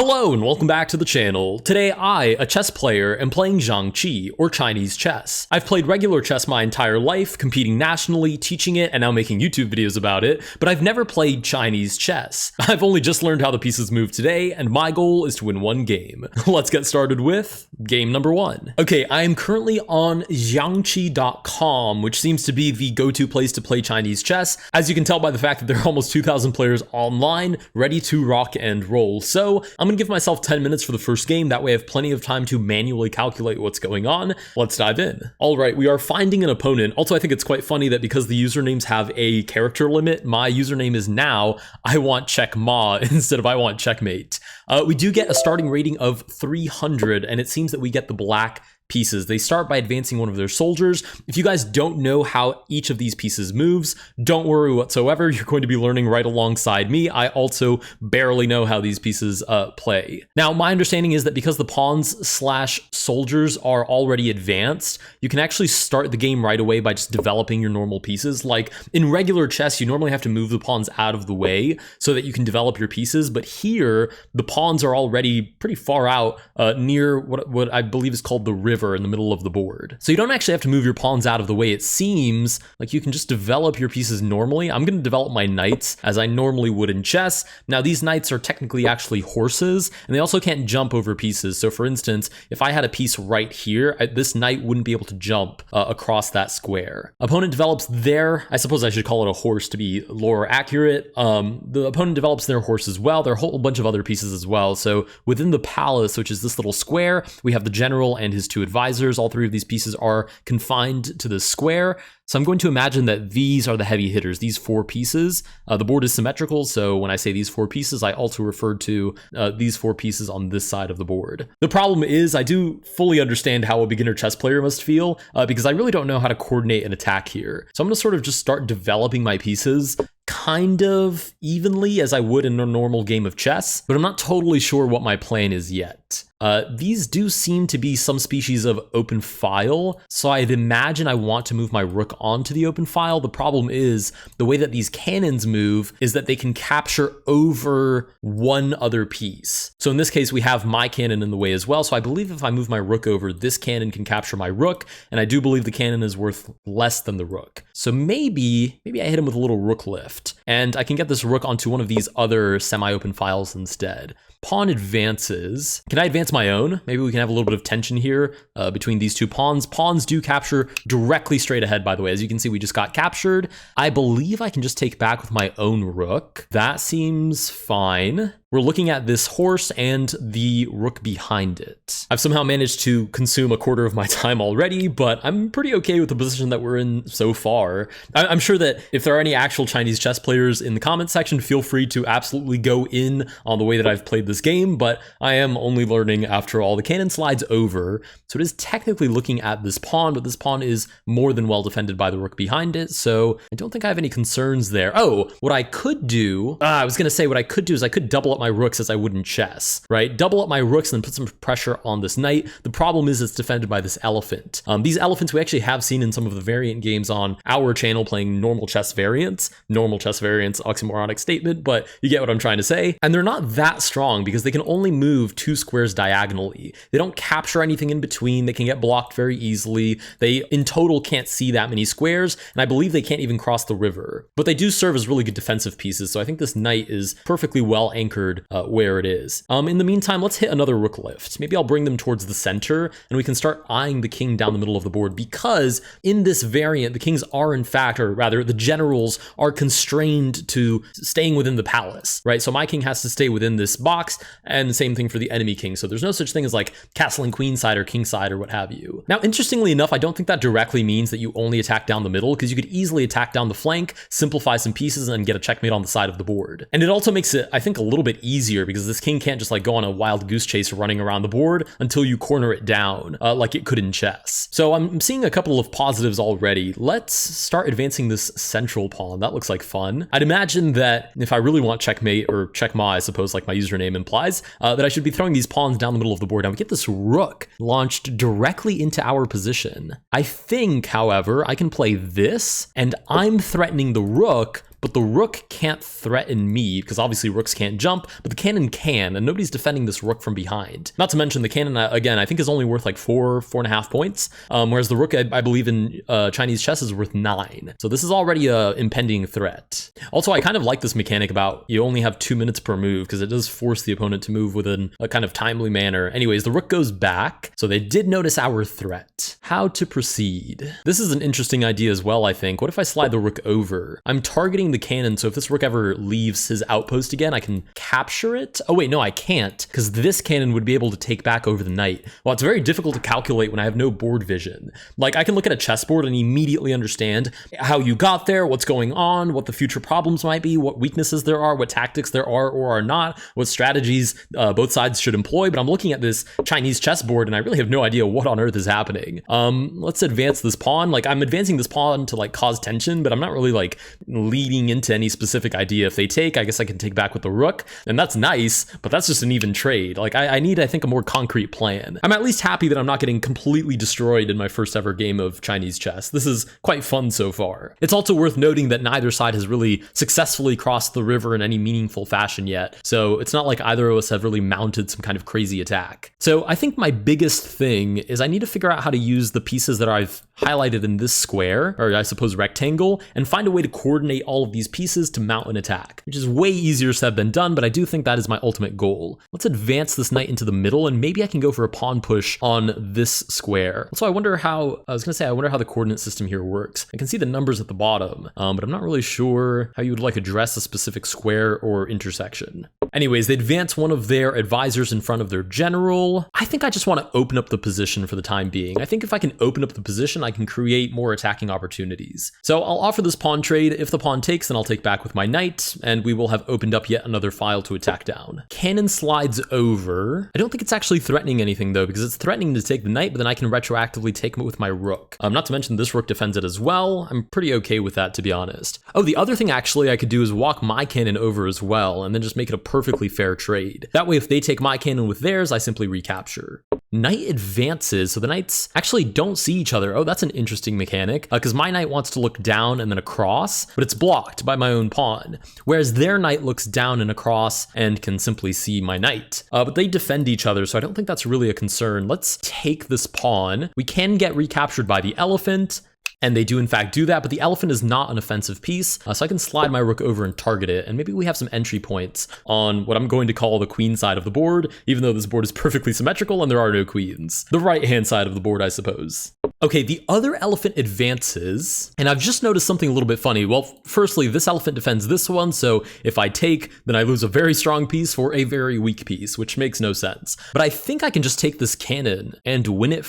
Hello and welcome back to the channel. Today I, a chess player, am playing Xianqi, or Chinese chess. I've played regular chess my entire life, competing nationally, teaching it, and now making YouTube videos about it, but I've never played Chinese chess. I've only just learned how the pieces move today, and my goal is to win one game. Let's get started with game number one. Okay, I am currently on Xianqi.com, which seems to be the go-to place to play Chinese chess, as you can tell by the fact that there are almost 2,000 players online, ready to rock and roll. So I'm gonna give myself 10 minutes for the first game, that way I have plenty of time to manually calculate what's going on. Let's dive in. All right, we are finding an opponent. Also, I think it's quite funny that because the usernames have a character limit, my username is now I want check ma instead of I want checkmate. We do get a starting rating of 300, and it seems that we get the black pieces. They start by advancing one of their soldiers. If you guys don't know how each of these pieces moves, don't worry whatsoever. You're going to be learning right alongside me. I also barely know how these pieces play. Now, my understanding is that because the pawns slash soldiers are already advanced, you can actually start the game right away by just developing your normal pieces. Like in regular chess, you normally have to move the pawns out of the way so that you can develop your pieces. But here, the pawns are already pretty far out near what I believe is called the river in the middle of the board. So you don't actually have to move your pawns out of the way. It seems like you can just develop your pieces normally. I'm going to develop my knights as I normally would in chess. Now these knights are technically actually horses, and they also can't jump over pieces. So for instance, if I had a piece right here, this knight wouldn't be able to jump across that square. Opponent develops their, I suppose I should call it a horse to be lore accurate. The opponent develops their horse as well. There are a whole bunch of other pieces as well. So within the palace, which is this little square, we have the general and his two advisors. All three of these pieces are confined to the square. So I'm going to imagine that these are the heavy hitters, these four pieces. The board is symmetrical, so when I say these four pieces, I also refer to these four pieces on this side of the board. The problem is I do fully understand how a beginner chess player must feel because I really don't know how to coordinate an attack here. So I'm going to sort of just start developing my pieces kind of evenly as I would in a normal game of chess, but I'm not totally sure what my plan is yet. These do seem to be some species of open file, so I'd imagine I want to move my rook onto the open file. The problem is the way that these cannons move is that they can capture over one other piece. So in this case, we have my cannon in the way as well. So I believe if I move my rook over, this cannon can capture my rook, and I do believe the cannon is worth less than the rook. So maybe I hit him with a little rook lift, and I can get this rook onto one of these other semi-open files instead. Pawn advances. Can I advance my own? Maybe we can have a little bit of tension here between these two pawns. Pawns do capture directly straight ahead, by the way. As you can see, we just got captured. I believe I can just take back with my own rook. That seems fine. We're looking at this horse and the rook behind it. I've somehow managed to consume a quarter of my time already, but I'm pretty okay with the position that we're in so far. I'm sure that if there are any actual Chinese chess players in the comment section, feel free to absolutely go in on the way that I've played this game, but I am only learning after all. The cannon slides over, so it is technically looking at this pawn, but this pawn is more than well defended by the rook behind it, so I don't think I have any concerns there. Oh, what I could do, I was gonna say what I could do is I could double up my rooks as I would in chess, right? Double up my rooks and then put some pressure on this knight. The problem is it's defended by this elephant. These elephants we actually have seen in some of the variant games on our channel playing normal chess variants, oxymoronic statement, but you get what I'm trying to say. And they're not that strong because they can only move two squares diagonally. They don't capture anything in between. They can get blocked very easily. They in total can't see that many squares, and I believe they can't even cross the river. But they do serve as really good defensive pieces, so I think this knight is perfectly well anchored where it is. In the meantime, let's hit another rook lift. Maybe I'll bring them towards the center, and we can start eyeing the king down the middle of the board, because in this variant, the kings are in fact, or rather the generals are constrained to staying within the palace, right? So my king has to stay within this box, and the same thing for the enemy king. So there's no such thing as like castling queenside or kingside or what have you. Now, interestingly enough, I don't think that directly means that you only attack down the middle, because you could easily attack down the flank, simplify some pieces, and get a checkmate on the side of the board. And it also makes it, I think, a little bit easier because this king can't just like go on a wild goose chase running around the board until you corner it down like it could in chess. So I'm seeing a couple of positives already. Let's start advancing this central pawn. That looks like fun. I'd imagine that if I really want checkmate, or checkma, I suppose, like my username implies, that I should be throwing these pawns down the middle of the board. Now we get this rook launched directly into our position. I think, however, I can play this, and I'm threatening the rook but the rook can't threaten me because obviously rooks can't jump, but the cannon can, and nobody's defending this rook from behind. Not to mention the cannon, again, I think is only worth like 4.5 points, whereas the rook, I believe in Chinese chess is worth 9. So this is already a impending threat. Also, I kind of like this mechanic about you only have 2 minutes per move because it does force the opponent to move within a kind of timely manner. Anyways, the rook goes back, so they did notice our threat. How to proceed? This is an interesting idea as well, I think. What if I slide the rook over? I'm targeting the cannon, so if this rook ever leaves his outpost again, I can capture it. Oh wait, no, I can't, because this cannon would be able to take back over the knight. Well, it's very difficult to calculate when I have no board vision. Like, I can look at a chessboard and immediately understand how you got there, what's going on, what the future problems might be, what weaknesses there are, what tactics there are or are not, what strategies both sides should employ. But I'm looking at this Chinese chessboard and I really have no idea what on earth is happening. Let's advance this pawn. Like, I'm advancing this pawn to like cause tension, but I'm not really like leading into any specific idea. If they take, I guess I can take back with the rook, and that's nice, but that's just an even trade. Like, I need, I think, a more concrete plan. I'm at least happy that I'm not getting completely destroyed in my first ever game of Chinese chess. This is quite fun so far. It's also worth noting that neither side has really successfully crossed the river in any meaningful fashion yet, so it's not like either of us have really mounted some kind of crazy attack. So I think my biggest thing is I need to figure out how to use the pieces that I've highlighted in this square, or I suppose rectangle, and find a way to coordinate all of these pieces to mount an attack, which is way easier said than done, but I do think that is my ultimate goal. Let's advance this knight into the middle, and maybe I can go for a pawn push on this square. So I wonder how, I wonder how the coordinate system here works. I can see the numbers at the bottom, but I'm not really sure how you would like address a specific square or intersection. Anyways, they advance one of their advisors in front of their general. I think I just want to open up the position for the time being. I think if I can open up the position, I can create more attacking opportunities. So I'll offer this pawn trade. If the pawn takes, then I'll take back with my knight, and we will have opened up yet another file to attack down. Cannon slides over. I don't think it's actually threatening anything though, because it's threatening to take the knight, but then I can retroactively take it with my rook. Not to mention this rook defends it as well. I'm pretty okay with that, to be honest. Oh, the other thing actually I could do is walk my cannon over as well, and then just make it a perfectly fair trade. That way, if they take my cannon with theirs, I simply recapture. Knight advances, so the knights actually don't see each other. Oh, that's an interesting mechanic, because my knight wants to look down and then across, but it's blocked by my own pawn, whereas their knight looks down and across and can simply see my knight. But they defend each other, so I don't think that's really a concern. Let's take this pawn. We can get recaptured by the elephant, and they do in fact do that, but the elephant is not an offensive piece, so I can slide my rook over and target it, and maybe we have some entry points on what I'm going to call the queen side of the board, even though this board is perfectly symmetrical and there are no queens. The right-hand side of the board, I suppose. Okay, the other elephant advances, and I've just noticed something a little bit funny. Well, firstly, this elephant defends this one, so if I take, then I lose a very strong piece for a very weak piece, which makes no sense. But I think I can just take this cannon and win it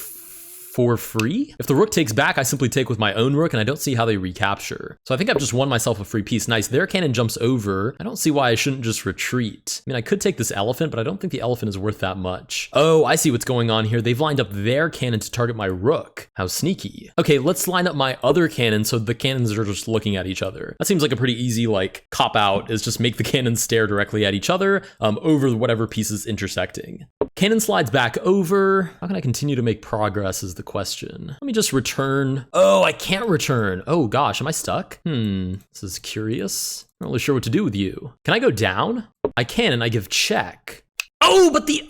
for free? If the rook takes back, I simply take with my own rook, and I don't see how they recapture. So I think I've just won myself a free piece. Nice, their cannon jumps over. I don't see why I shouldn't just retreat. I mean, I could take this elephant, but I don't think the elephant is worth that much. Oh, I see what's going on here. They've lined up their cannon to target my rook. How sneaky. Okay, let's line up my other cannon so the cannons are just looking at each other. That seems like a pretty easy, like, cop-out, is just make the cannons stare directly at each other over whatever piece is intersecting. Cannon slides back over. How can I continue to make progress is the question. Let me just return. Oh, I can't return. Oh gosh, am I stuck? This is curious. I'm not really sure what to do with you. Can I go down? I can, and I give check. Oh, but the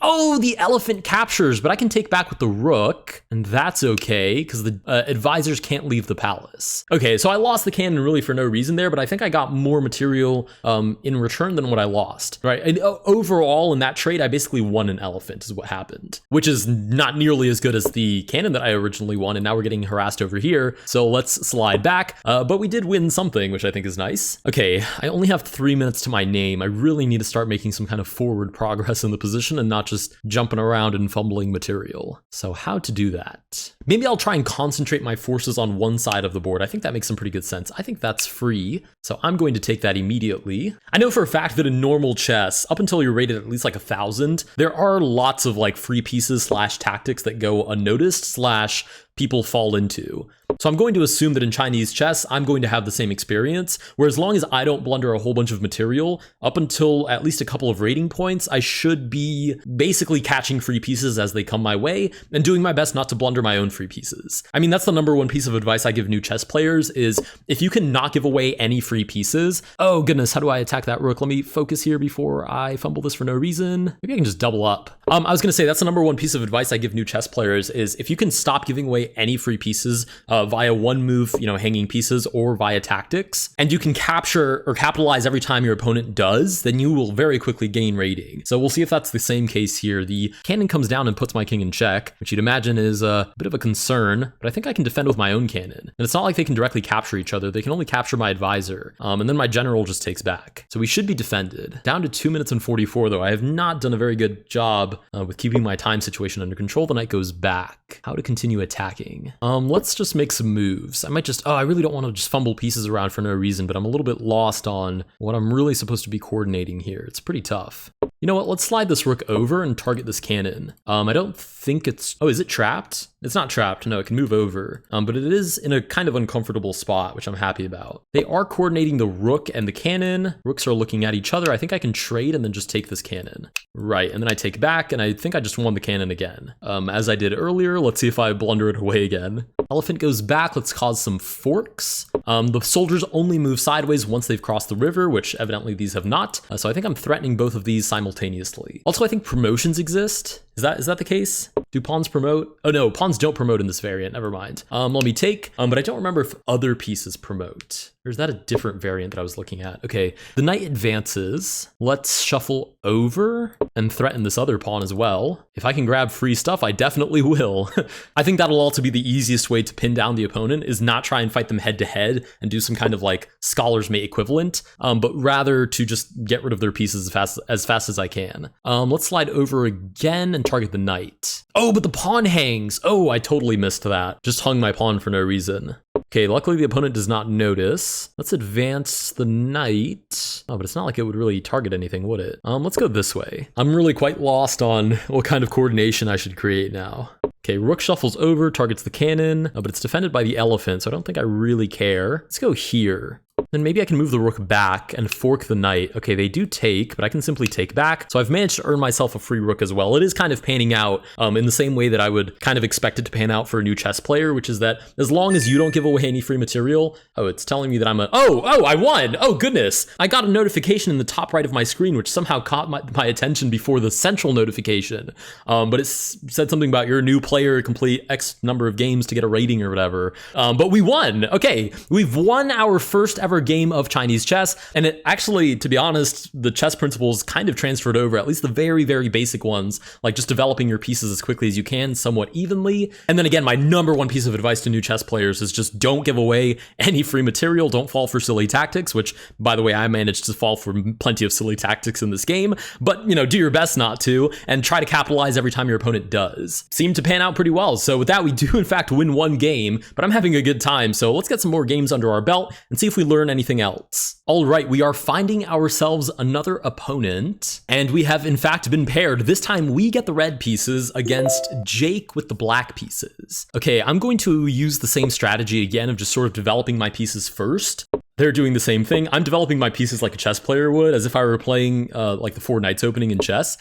elephant captures, but I can take back with the rook, and that's okay, because the advisors can't leave the palace. Okay, so I lost the cannon really for no reason there, but I think I got more material in return than what I lost, right? And overall, in that trade, I basically won an elephant is what happened, which is not nearly as good as the cannon that I originally won, and now we're getting harassed over here, so let's slide back, but we did win something, which I think is nice. Okay, I only have 3 minutes to my name. I really need to start making some kind of forward progress in the position and not just jumping around and fumbling material. So how to do that? Maybe I'll try and concentrate my forces on one side of the board. I think that makes some pretty good sense. I think that's free, so I'm going to take that immediately. I know for a fact that in normal chess, up until you're rated at least like 1,000, there are lots of like free pieces slash tactics that go unnoticed slash people fall into. So I'm going to assume that in Chinese chess, I'm going to have the same experience, where as long as I don't blunder a whole bunch of material, up until at least a couple of rating points, I should be basically catching free pieces as they come my way and doing my best not to blunder my own free pieces. I mean, that's the number one piece of advice I give new chess players is if you can not give away any free pieces. Oh goodness, how do I attack that rook? Let me focus here before I fumble this for no reason. Maybe I can just double up. I was gonna say that's the number one piece of advice I give new chess players is if you can stop giving away any free pieces via one move, hanging pieces or via tactics, and you can capture or capitalize every time your opponent does, then you will very quickly gain rating. So we'll see if that's the same case here. The cannon comes down and puts my king in check, which you'd imagine is a bit of a concern, but I think I can defend with my own cannon. And it's not like they can directly capture each other. They can only capture my advisor. And then my general just takes back. So we should be defended. Down to 2 minutes and 44 though. I have not done a very good job with keeping my time situation under control. The knight goes back. How to continue attacking? Let's just make some moves. I might just, I really don't want to just fumble pieces around for no reason, but I'm a little bit lost on what I'm really supposed to be coordinating here. It's pretty tough. You know what, let's slide this rook over and target this cannon. I don't think it's, is it trapped? It's not trapped, no, it can move over. But it is in a kind of uncomfortable spot, which I'm happy about. They are coordinating the rook and the cannon. Rooks are looking at each other. I think I can trade and then just take this cannon. Right, and then I take back, and I think I just won the cannon again. As I did earlier, let's see if I blunder it away again. Elephant goes back, let's cause some forks. The soldiers only move sideways once they've crossed the river, which evidently these have not. So I think I'm threatening both of these simultaneously. Also, I think promotions exist. Is that the case? Do pawns promote? Oh no, pawns don't promote in this variant, never mind. Let me take, but I don't remember if other pieces promote. Or is that a different variant that I was looking at? Okay, the knight advances. Let's shuffle over and threaten this other pawn as well. If I can grab free stuff, I definitely will. I think that'll also be the easiest way to pin down the opponent is not try and fight them head to head and do some kind of like scholar's mate equivalent, but rather to just get rid of their pieces as fast as I can. Let's slide over again and target the knight. Oh, but the pawn hangs. Oh, I totally missed that. Just hung my pawn for no reason. Okay, luckily the opponent does not notice. Let's advance the knight. Oh, but it's not like it would really target anything, would it? Let's go this way. I'm really quite lost on what kind of coordination I should create now. Okay, rook shuffles over, targets the cannon, but it's defended by the elephant, so I don't think I really care. Let's go here. Then maybe I can move the rook back and fork the knight. Okay, they do take, but I can simply take back. So I've managed to earn myself a free rook as well. It is kind of panning out in the same way that I would kind of expect it to pan out for a new chess player, which is that as long as you don't give away any free material, it's telling me that I'm I won. Oh goodness. I got a notification in the top right of my screen, which somehow caught my attention before the central notification. But it said something about you're a new player, complete X number of games to get a rating or whatever. But we won. Okay, we've won our first ever game of Chinese chess, and it actually, to be honest, the chess principles kind of transferred over, at least the very, very basic ones, like just developing your pieces as quickly as you can, somewhat evenly. And then again, my number one piece of advice to new chess players is just don't give away any free material, don't fall for silly tactics, which, by the way, I managed to fall for plenty of silly tactics in this game, but, do your best not to, and try to capitalize every time your opponent does. Seemed to pan out pretty well, so with that, we do in fact win one game, but I'm having a good time, so let's get some more games under our belt and see if we learn anything else. All right, we are finding ourselves another opponent, and we have in fact been paired. This time we get the red pieces against Jake with the black pieces. Okay, I'm going to use the same strategy again of just sort of developing my pieces first. They're doing the same thing. I'm developing my pieces like a chess player would, as if I were playing like the 4 Knights opening in chess.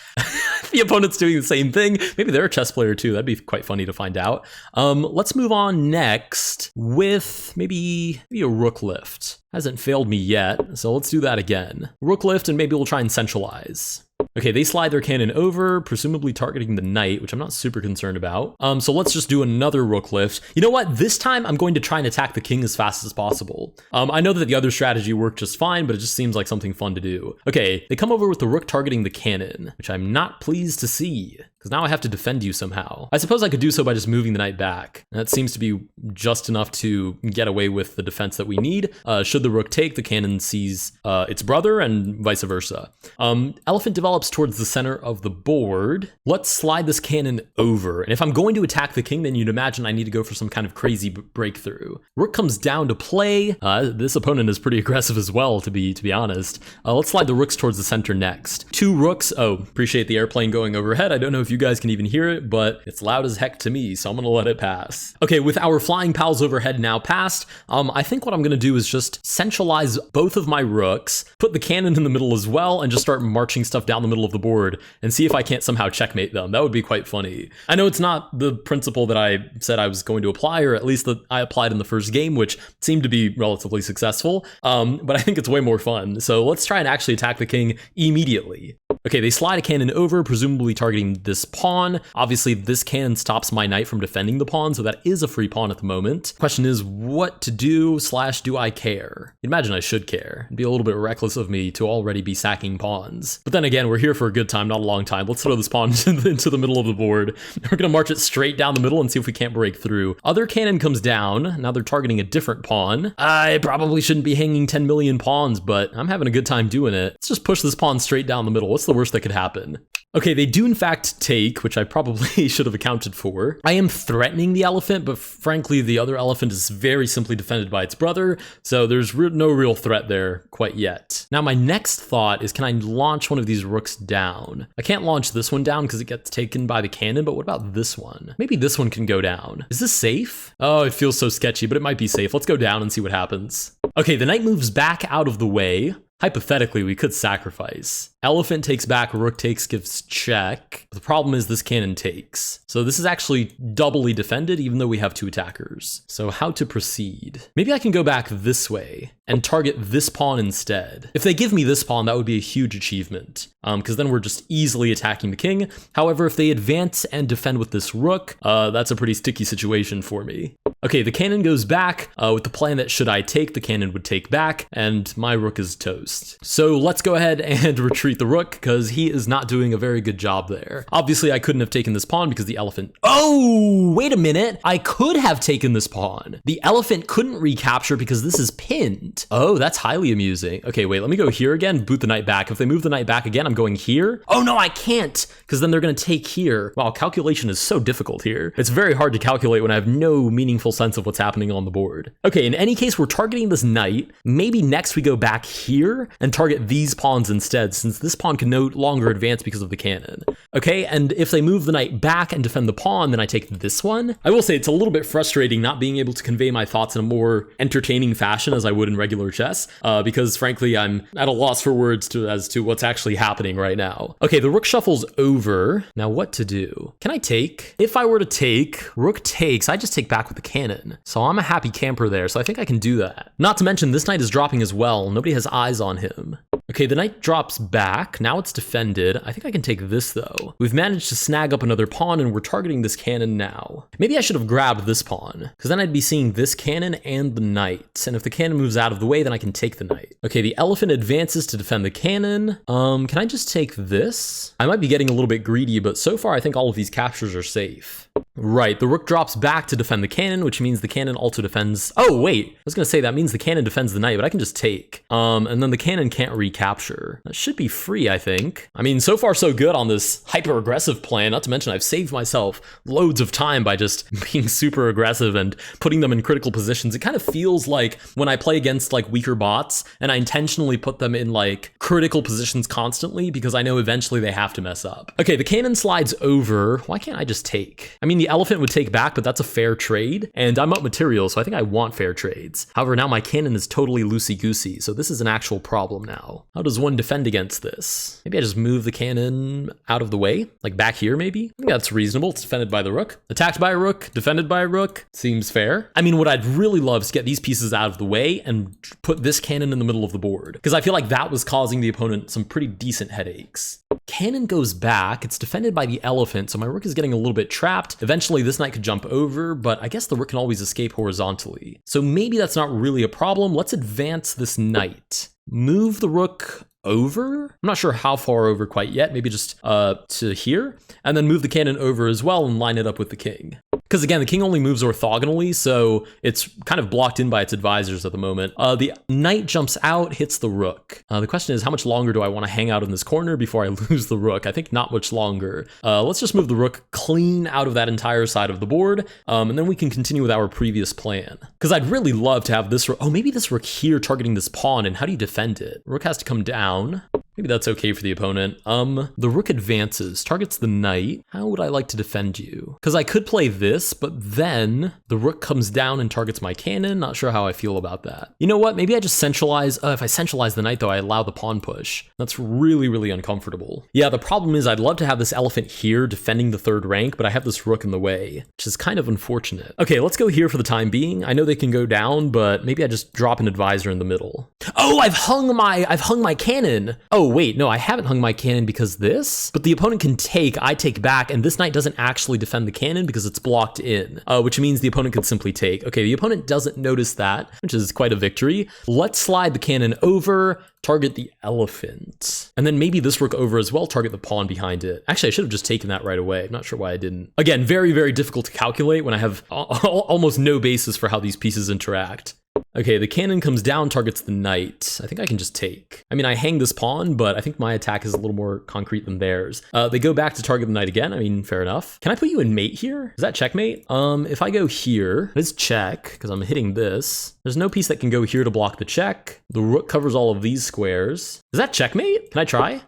The opponent's doing the same thing. Maybe they're a chess player too. That'd be quite funny to find out. Let's move on next with maybe a rook lift. Hasn't failed me yet, so let's do that again. Rook lift, and maybe we'll try and centralize. Okay, they slide their cannon over, presumably targeting the knight, which I'm not super concerned about. So let's just do another rook lift. You know what? This time I'm going to try and attack the king as fast as possible. I know that the other strategy worked just fine, but it just seems like something fun to do. Okay, they come over with the rook targeting the cannon, which I'm not pleased to see, because now I have to defend you somehow. I suppose I could do so by just moving the knight back. That seems to be just enough to get away with the defense that we need. Should the rook take, the cannon sees its brother, and vice versa. Elephant develops towards the center of the board. Let's slide this cannon over. And if I'm going to attack the king, then you'd imagine I need to go for some kind of crazy breakthrough. Rook comes down to play. This opponent is pretty aggressive as well, to be honest. Let's slide the rooks towards the center next. 2 rooks. Oh, appreciate the airplane going overhead. I don't know if if you guys can even hear it, but it's loud as heck to me, so I'm gonna let it pass. Okay, with our flying pals overhead now passed, I think what I'm gonna do is just centralize both of my rooks, put the cannon in the middle as well, and just start marching stuff down the middle of the board and see if I can't somehow checkmate them. That would be quite funny. I know it's not the principle that I said I was going to apply, or at least that I applied in the first game, which seemed to be relatively successful, but I think it's way more fun. So let's try and actually attack the king immediately. Okay, they slide a cannon over, presumably targeting this pawn. Obviously, this cannon stops my knight from defending the pawn, so that is a free pawn at the moment. Question is what to do / do I care? You'd imagine I should care. It'd be a little bit reckless of me to already be sacking pawns. But then again, we're here for a good time, not a long time. Let's throw this pawn into the middle of the board. We're gonna march it straight down the middle and see if we can't break through. Other cannon comes down. Now they're targeting a different pawn. I probably shouldn't be hanging 10 million pawns, but I'm having a good time doing it. Let's just push this pawn straight down the middle. What's the worst that could happen? Okay, they do in fact take, which I probably should have accounted for. I am threatening the elephant, but frankly, the other elephant is very simply defended by its brother, so there's no real threat there quite yet. Now, my next thought is, can I launch one of these rooks down? I can't launch this one down because it gets taken by the cannon, but what about this one? Maybe this one can go down. Is this safe? Oh, it feels so sketchy, but it might be safe. Let's go down and see what happens. Okay, the knight moves back out of the way. Hypothetically, we could sacrifice. Elephant takes back, rook takes, gives check. The problem is this cannon takes. So this is actually doubly defended, even though we have two attackers. So how to proceed? Maybe I can go back this way and target this pawn instead. If they give me this pawn, that would be a huge achievement, because then we're just easily attacking the king. However, if they advance and defend with this rook, that's a pretty sticky situation for me. Okay, the cannon goes back with the plan that should I take, the cannon would take back, and my rook is toast. So let's go ahead and retreat the rook, because he is not doing a very good job there. Obviously, I couldn't have taken this pawn because the elephant... Oh, wait a minute. I could have taken this pawn. The elephant couldn't recapture because this is pinned. Oh, that's highly amusing. Okay, wait, let me go here again, boot the knight back. If they move the knight back again, I'm going here. Oh no, I can't, because then they're going to take here. Wow, calculation is so difficult here. It's very hard to calculate when I have no meaningful sense of what's happening on the board. Okay, in any case, we're targeting this knight. Maybe next we go back here and target these pawns instead, since this pawn can no longer advance because of the cannon. Okay, and if they move the knight back and defend the pawn, then I take this one. I will say it's a little bit frustrating not being able to convey my thoughts in a more entertaining fashion as I would in regular chess, because frankly, I'm at a loss for words as to what's actually happening right now. Okay, the rook shuffles over. Now what to do? Can I take? If I were to take, rook takes, I just take back with the cannon. So I'm a happy camper there, so I think I can do that. Not to mention, this knight is dropping as well. Nobody has eyes on him. Okay, the knight drops back. Now it's defended. I think I can take this though. We've managed to snag up another pawn and we're targeting this cannon now. Maybe I should have grabbed this pawn, because then I'd be seeing this cannon and the knight. And if the cannon moves out of the way, then I can take the knight. Okay, the elephant advances to defend the cannon. Can I just take this? I might be getting a little bit greedy, but so far I think all of these captures are safe. Right, the rook drops back to defend the cannon, which means the cannon also defends... Oh, wait, I was gonna say that means the cannon defends the knight, but I can just take. And then the cannon can't recapture. That should be free, I think. I mean, so far so good on this hyper-aggressive plan, not to mention I've saved myself loads of time by just being super aggressive and putting them in critical positions. It kind of feels like when I play against like weaker bots, and I intentionally put them in like critical positions constantly because I know eventually they have to mess up. Okay, the cannon slides over. Why can't I just take? I mean, the elephant would take back, but that's a fair trade, and I'm up material, so I think I want fair trades. However, now my cannon is totally loosey-goosey, so this is an actual problem now. How does one defend against this? Maybe I just move the cannon out of the way, like back here maybe? I think that's reasonable. It's defended by the rook. Attacked by a rook, defended by a rook. Seems fair. I mean, what I'd really love is to get these pieces out of the way and put this cannon in the middle of the board, because I feel like that was causing the opponent some pretty decent headaches. Cannon goes back. It's defended by the elephant, so my rook is getting a little bit trapped. Eventually, this knight could jump over, but I guess the rook can always escape horizontally. So maybe that's not really a problem. Let's advance this knight. Move the rook over? I'm not sure how far over quite yet. Maybe just to here, and then move the cannon over as well and line it up with the king. Because again, the king only moves orthogonally, so it's kind of blocked in by its advisors at the moment. The knight jumps out, hits the rook. The question is, how much longer do I want to hang out in this corner before I lose the rook? I think not much longer. Let's just move the rook clean out of that entire side of the board, and then we can continue with our previous plan. Because I'd really love to have this rook. Oh, maybe this rook here targeting this pawn, and how do you defend it? Rook has to come down. Maybe that's okay for the opponent. The rook advances, targets the knight. How would I like to defend you? Because I could play this, but then the rook comes down and targets my cannon. Not sure how I feel about that. You know what? Maybe I just centralize. If I centralize the knight, though, I allow the pawn push. That's really, really uncomfortable. Yeah, the problem is I'd love to have this elephant here defending the third rank, but I have this rook in the way, which is kind of unfortunate. Okay, let's go here for the time being. I know they can go down, but maybe I just drop an advisor in the middle. Oh, I've hung my cannon. Oh, wait, no, I haven't hung my cannon because this, but the opponent can take, I take back, and this knight doesn't actually defend the cannon because it's blocked in, which means the opponent can simply take. Okay, the opponent doesn't notice that, which is quite a victory. Let's slide the cannon over, target the elephant, and then maybe this rook over as well, target the pawn behind it. Actually, I should have just taken that right away. I'm not sure why I didn't. Again, very, very difficult to calculate when I have almost no basis for how these pieces interact. Okay, the cannon comes down, targets the knight. I think I can just take. I mean, I hang this pawn, but I think my attack is a little more concrete than theirs. They go back to target the knight again. I mean, fair enough. Can I put you in mate here? Is that checkmate? If I go here, it's check, because I'm hitting this. There's no piece that can go here to block the check. The rook covers all of these squares. Is that checkmate? Can I try?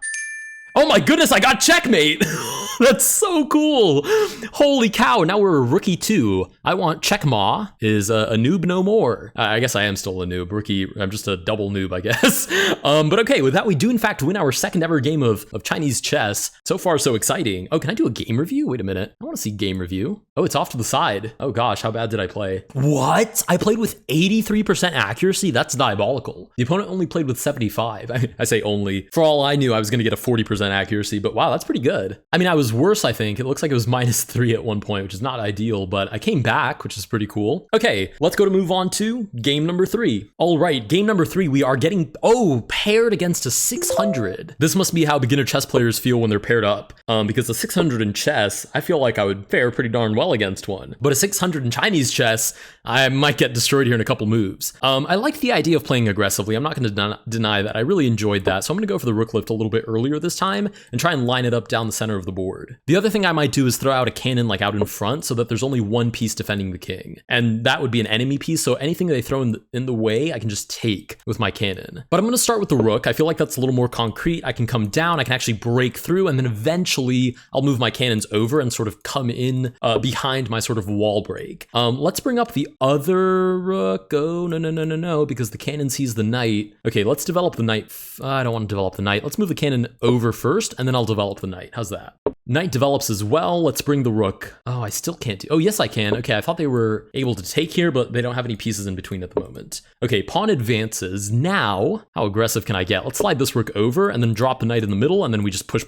Oh my goodness, I got checkmate! That's so cool! Holy cow, now we're a rookie 2. I want checkma is a noob no more. I guess I am still a noob. Rookie, I'm just a double noob, I guess. But okay, with that, we do in fact win our second ever game of Chinese chess. So far, so exciting. Oh, can I do a game review? Wait a minute. I want to see game review. Oh, it's off to the side. Oh gosh, how bad did I play? What? I played with 83% accuracy? That's diabolical. The opponent only played with 75. I say only. For all I knew, I was going to get a 40% accuracy, but wow, that's pretty good. I mean, I was worse, I think. It looks like it was -3 at one point, which is not ideal, but I came back, which is pretty cool. Okay, let's go to move on to game number 3. All right, game number 3, we are getting, paired against a 600. This must be how beginner chess players feel when they're paired up, because a 600 in chess, I feel like I would fare pretty darn well against one. But a 600 in Chinese chess, I might get destroyed here in a couple moves. I like the idea of playing aggressively. I'm not going to deny that. I really enjoyed that, so I'm going to go for the rook lift a little bit earlier this time and try and line it up down the center of the board. The other thing I might do is throw out a cannon like out in front so that there's only one piece defending the king. And that would be an enemy piece, so anything they throw in the way, I can just take with my cannon. But I'm going to start with the rook. I feel like that's a little more concrete. I can come down, I can actually break through, and then eventually I'll move my cannons over and sort of come in behind my sort of wall break. Let's bring up the other rook. Oh, no, because the cannon sees the knight. Okay, let's develop the knight. I don't want to develop the knight. Let's move the cannon over first, and then I'll develop the knight. How's that? Knight develops as well. Let's bring the rook. Oh, I still can't do. Oh, yes, I can. Okay, I thought they were able to take here, but they don't have any pieces in between at the moment. Okay, pawn advances. Now, how aggressive can I get? Let's slide this rook over and then drop the knight in the middle, and then we just push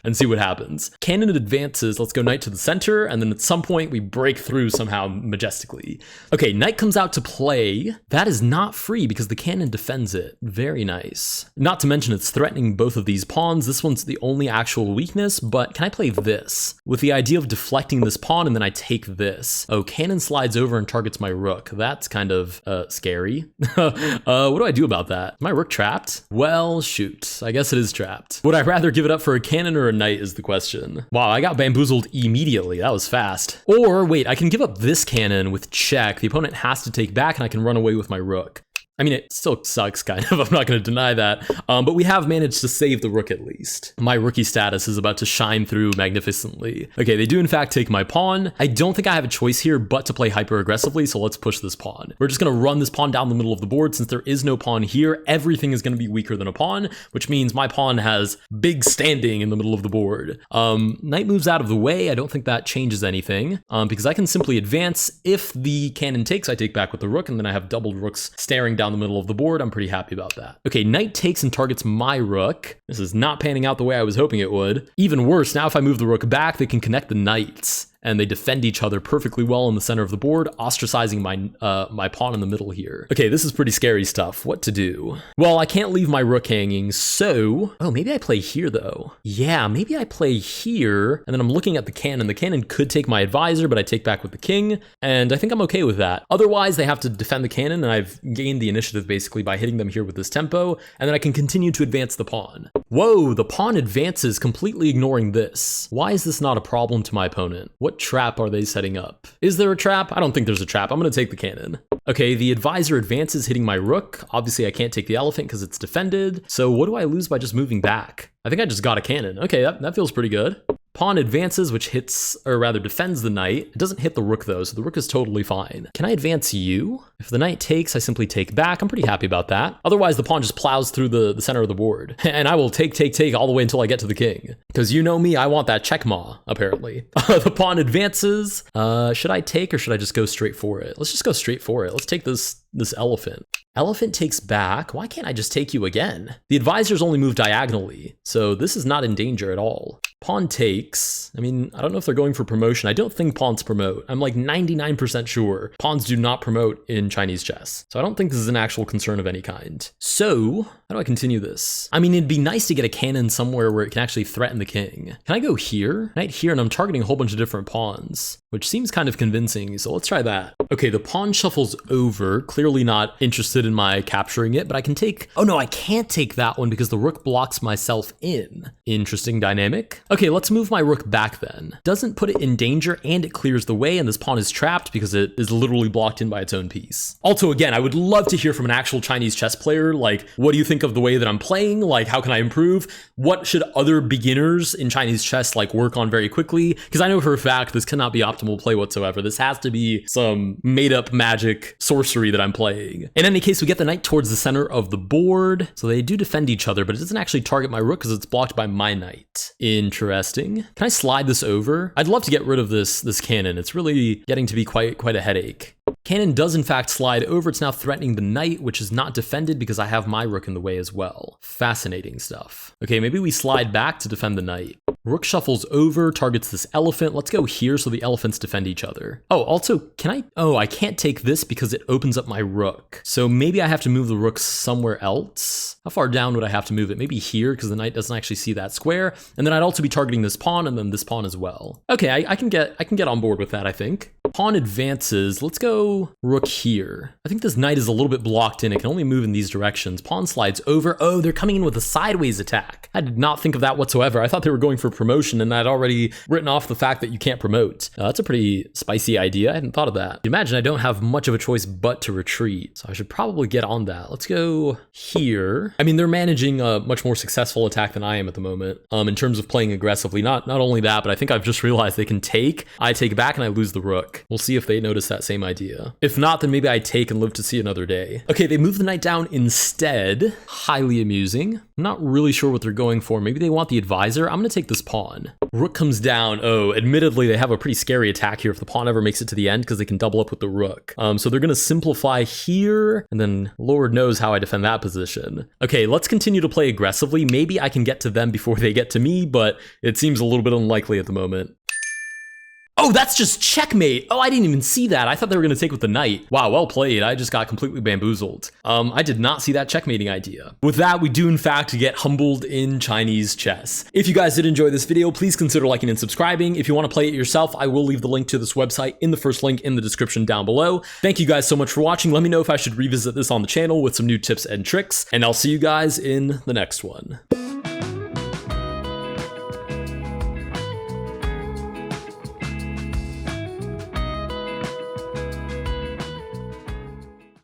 and see what happens. Cannon advances. Let's go knight to the center, and then at some point we break through somehow majestically. Okay, knight comes out to play. That is not free because the cannon defends it. Very nice. Not to mention it's threatening both of these pawns. This one's the only actual weakness, but can I play this with the idea of deflecting this pawn and then I take this? Oh, cannon slides over and targets my rook. That's kind of scary. What do I do about that? Is my rook trapped? Well, shoot. I guess it is trapped. Would I rather give it up for a cannon or a knight is the question. Wow, I got bamboozled immediately. That was fast. Or wait, I can give up this cannon with check. The opponent has to take back and I can run away with my rook. I mean, it still sucks, kind of. I'm not going to deny that. But we have managed to save the rook at least. My rookie status is about to shine through magnificently. Okay, they do in fact take my pawn. I don't think I have a choice here but to play hyper aggressively, so let's push this pawn. We're just going to run this pawn down the middle of the board. Since there is no pawn here, everything is going to be weaker than a pawn, which means my pawn has big standing in the middle of the board. Knight moves out of the way. I don't think that changes anything because I can simply advance. If the cannon takes, I take back with the rook, and then I have doubled rooks staring down the middle of the board. I'm pretty happy about that. Okay, knight takes and targets my rook. This is not panning out the way I was hoping it would. Even worse, now if I move the rook back, they can connect the knights. And they defend each other perfectly well in the center of the board, ostracizing my pawn in the middle here. Okay, this is pretty scary stuff. What to do? Well, I can't leave my rook hanging, so... Oh, maybe I play here, though. Yeah, maybe I play here, and then I'm looking at the cannon. The cannon could take my advisor, but I take back with the king, and I think I'm okay with that. Otherwise, they have to defend the cannon, and I've gained the initiative, basically, by hitting them here with this tempo, and then I can continue to advance the pawn. Whoa, the pawn advances, completely ignoring this. Why is this not a problem to my opponent? What trap are they setting up? Is there a trap? I don't think there's a trap. I'm going to take the cannon. Okay, the advisor advances, hitting my rook. Obviously, I can't take the elephant because it's defended. So what do I lose by just moving back? I think I just got a cannon. Okay, that feels pretty good. Pawn advances, which hits, or rather defends the knight. It doesn't hit the rook though, so the rook is totally fine. Can I advance you? If the knight takes, I simply take back. I'm pretty happy about that. Otherwise, the pawn just plows through the center of the board. And I will take all the way until I get to the king. Because you know me, I want that checkmate, apparently. The pawn advances. Should I take or should I just go straight for it? Let's just go straight for it. Let's take this elephant. Elephant takes back. Why can't I just take you again? The advisors only move diagonally, so this is not in danger at all. Pawn takes. I mean, I don't know if they're going for promotion. I don't think pawns promote. I'm like 99% sure pawns do not promote in Chinese chess. So I don't think this is an actual concern of any kind. So how do I continue this? I mean, it'd be nice to get a cannon somewhere where it can actually threaten the king. Can I go here? Knight here, and I'm targeting a whole bunch of different pawns, which seems kind of convincing. So let's try that. Okay, the pawn shuffles over. Clearly not interested in my capturing it, but I can take, oh no, I can't take that one because the rook blocks myself in. Interesting dynamic. Okay, let's move my rook back then. Doesn't put it in danger and it clears the way, and this pawn is trapped because it is literally blocked in by its own piece. Also, again, I would love to hear from an actual Chinese chess player, like, what do you think of the way that I'm playing? Like, how can I improve? What should other beginners in Chinese chess like work on very quickly? Because I know for a fact this cannot be optimal play whatsoever. This has to be some made up magic sorcery that I'm playing. In any case, we get the knight towards the center of the board. So they do defend each other, but it doesn't actually target my rook because it's blocked by my knight. Interesting. Can I slide this over? I'd love to get rid of this cannon. It's really getting to be quite a headache. Cannon does in fact slide over. It's now threatening the knight, which is not defended because I have my rook in the way as well. Fascinating stuff. Okay, maybe we slide back to defend the knight. Rook shuffles over, targets this elephant. Let's go here so the elephants defend each other. Oh, also, can I? Oh, I can't take this because it opens up my rook. So maybe I have to move the rook somewhere else. How far down would I have to move it? Maybe here because the knight doesn't actually see that square. And then I'd also be targeting this pawn and then this pawn as well. Okay, I can get on board with that, I think. Pawn advances. Let's go rook here. I think this knight is a little bit blocked in. It can only move in these directions. Pawn slides over. Oh, they're coming in with a sideways attack. I did not think of that whatsoever. I thought they were going for promotion, and I'd already written off the fact that you can't promote. That's a pretty spicy idea. I hadn't thought of that. Imagine I don't have much of a choice but to retreat, so I should probably get on that. Let's go here. I mean, they're managing a much more successful attack than I am at the moment in terms of playing aggressively. Not only that, but I think I've just realized they can take. I take back and I lose the rook. We'll see if they notice that same idea. If not, then maybe I take and live to see another day. Okay, they move the knight down instead. Highly amusing. I'm not really sure what they're going for. Maybe they want the advisor. I'm gonna take this pawn. Rook comes down. Oh, admittedly, they have a pretty scary attack here if the pawn ever makes it to the end because they can double up with the rook. So they're gonna simplify here, and then Lord knows how I defend that position. Okay, let's continue to play aggressively. Maybe I can get to them before they get to me, but it seems a little bit unlikely at the moment. Oh, that's just checkmate. Oh, I didn't even see that. I thought they were going to take with the knight. Wow, well played. I just got completely bamboozled. I did not see that checkmating idea. With that, we do in fact get humbled in Chinese chess. If you guys did enjoy this video, please consider liking and subscribing. If you want to play it yourself, I will leave the link to this website in the first link in the description down below. Thank you guys so much for watching. Let me know if I should revisit this on the channel with some new tips and tricks, and I'll see you guys in the next one.